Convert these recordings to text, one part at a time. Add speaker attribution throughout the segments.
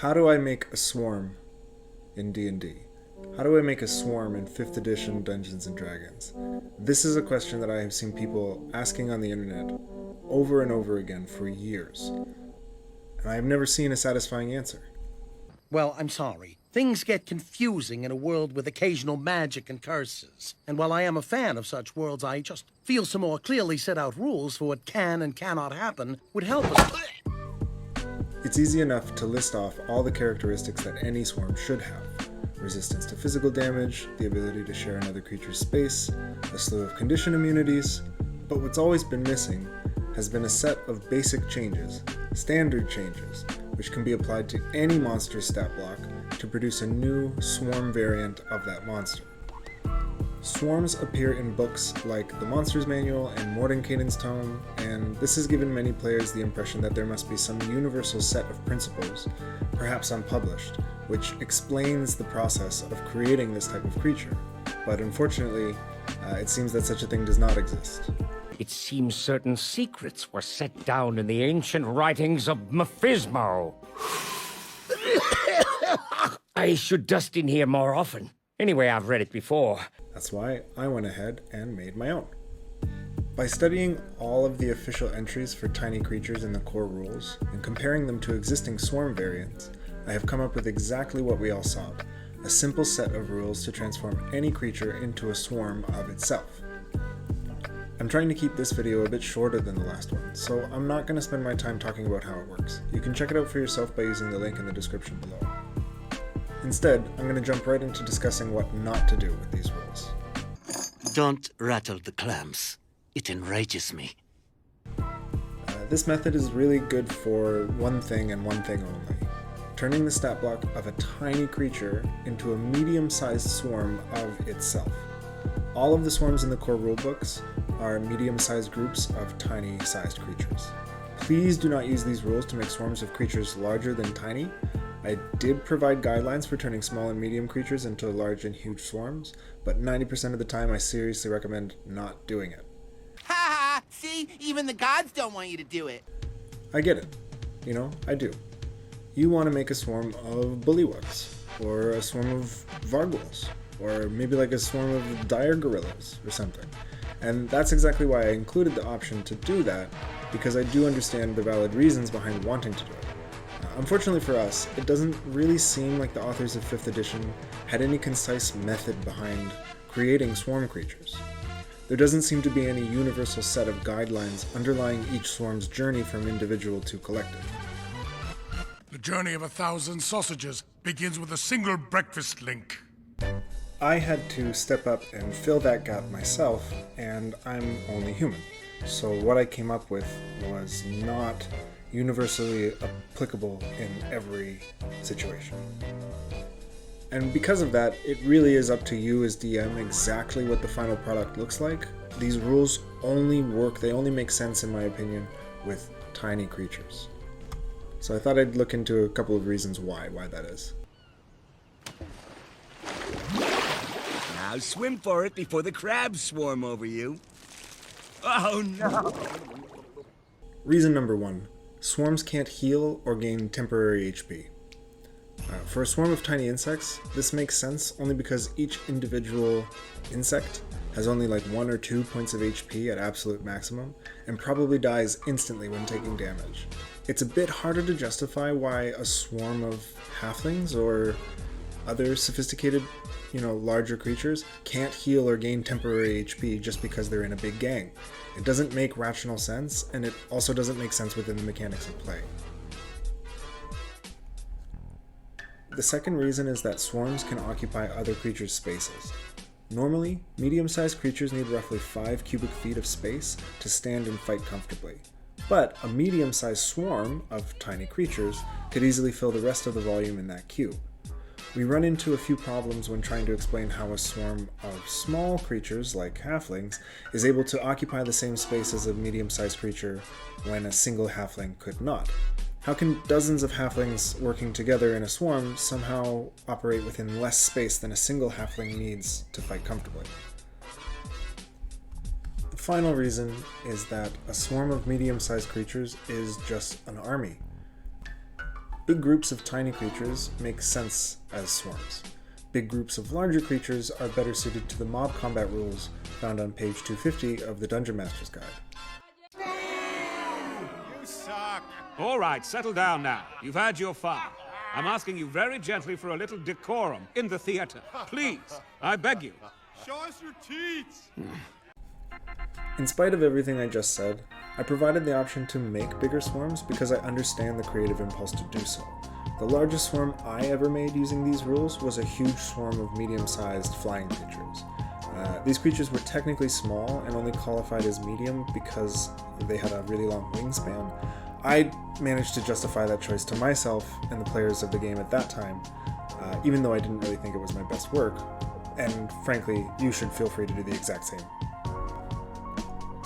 Speaker 1: How do I make a swarm in D&D? How do I make a swarm in 5th edition Dungeons & Dragons? This is a question that I have seen people asking on the internet over and over again for years, and I have never seen a satisfying answer.
Speaker 2: Well, I'm sorry. Things get confusing in a world with occasional magic and curses. And while I am a fan of such worlds, I just feel some more clearly set out rules for what can and cannot happen would help us.
Speaker 1: It's easy enough to list off all the characteristics that any swarm should have. Resistance to physical damage, the ability to share another creature's space, a slew of condition immunities, but what's always been missing has been a set of basic changes, standard changes, which can be applied to any monster's stat block to produce a new swarm variant of that monster. Swarms appear in books like the Monsters Manual and Mordenkainen's Tome, and this has given many players the impression that there must be some universal set of principles, perhaps unpublished, which explains the process of creating this type of creature. But unfortunately, it seems that such a thing does not exist.
Speaker 3: It seems certain secrets were set down in the ancient writings of Mephismo. I should dust in here more often. Anyway, I've read it before.
Speaker 1: That's why I went ahead and made my own. By studying all of the official entries for tiny creatures in the core rules, and comparing them to existing swarm variants, I have come up with exactly what we all sought, a simple set of rules to transform any creature into a swarm of itself. I'm trying to keep this video a bit shorter than the last one, so I'm not going to spend my time talking about how it works. You can check it out for yourself by using the link in the description below. Instead, I'm going to jump right into discussing what not to do with these rules.
Speaker 4: Don't rattle the clams. It enrages me.
Speaker 1: This method is really good for one thing and one thing only. Turning the stat block of a tiny creature into a medium-sized swarm of itself. All of the swarms in the core rulebooks are medium-sized groups of tiny-sized creatures. Please do not use these rules to make swarms of creatures larger than tiny. I did provide guidelines for turning small and medium creatures into large and huge swarms, but 90% of the time I seriously recommend not doing it.
Speaker 5: Ha ha! See? Even the gods don't want you to do it.
Speaker 1: I get it. I do. You want to make a swarm of bullywugs, or a swarm of varghouls, or maybe like a swarm of dire gorillas or something. And that's exactly why I included the option to do that, because I do understand the valid reasons behind wanting to do it. Unfortunately for us, it doesn't really seem like the authors of 5th edition had any concise method behind creating swarm creatures. There doesn't seem to be any universal set of guidelines underlying each swarm's journey from individual to collective.
Speaker 6: The journey of 1,000 sausages begins with a single breakfast link.
Speaker 1: I had to step up and fill that gap myself, and I'm only human. So what I came up with was not universally applicable in every situation. And because of that, it really is up to you as DM exactly what the final product looks like. These rules only work, they only make sense in my opinion, with tiny creatures. So I thought I'd look into a couple of reasons why that is.
Speaker 7: Now swim for it before the crabs swarm over you. Oh no!
Speaker 1: Reason number 1. Swarms can't heal or gain temporary HP. For a swarm of tiny insects, this makes sense only because each individual insect has only like 1 or 2 points of HP at absolute maximum, and probably dies instantly when taking damage. It's a bit harder to justify why a swarm of halflings or other sophisticated, larger creatures can't heal or gain temporary HP just because they're in a big gang. It doesn't make rational sense, and it also doesn't make sense within the mechanics of play. The second reason is that swarms can occupy other creatures' spaces. Normally, medium-sized creatures need roughly 5 cubic feet of space to stand and fight comfortably. But a medium-sized swarm of tiny creatures could easily fill the rest of the volume in that cube. We run into a few problems when trying to explain how a swarm of small creatures, like halflings, is able to occupy the same space as a medium-sized creature when a single halfling could not. How can dozens of halflings working together in a swarm somehow operate within less space than a single halfling needs to fight comfortably? The final reason is that a swarm of medium-sized creatures is just an army. Big groups of tiny creatures make sense as swarms. Big groups of larger creatures are better suited to the mob combat rules found on page 250 of the Dungeon Master's Guide.
Speaker 8: You suck!
Speaker 9: All right, settle down now. You've had your fun. I'm asking you very gently for a little decorum in the theater. Please, I beg you.
Speaker 8: Show us your teeth!
Speaker 1: In spite of everything I just said, I provided the option to make bigger swarms because I understand the creative impulse to do so. The largest swarm I ever made using these rules was a huge swarm of medium-sized flying creatures. These creatures were technically small and only qualified as medium because they had a really long wingspan. I managed to justify that choice to myself and the players of the game at that time, even though I didn't really think it was my best work, and frankly, you should feel free to do the exact same.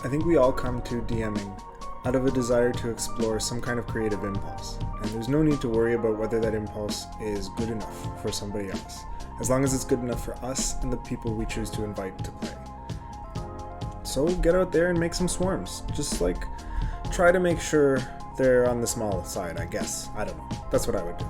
Speaker 1: I think we all come to DMing out of a desire to explore some kind of creative impulse, and there's no need to worry about whether that impulse is good enough for somebody else, as long as it's good enough for us and the people we choose to invite to play. So get out there and make some swarms. Just try to make sure they're on the small side, I guess. I don't know. That's what I would do.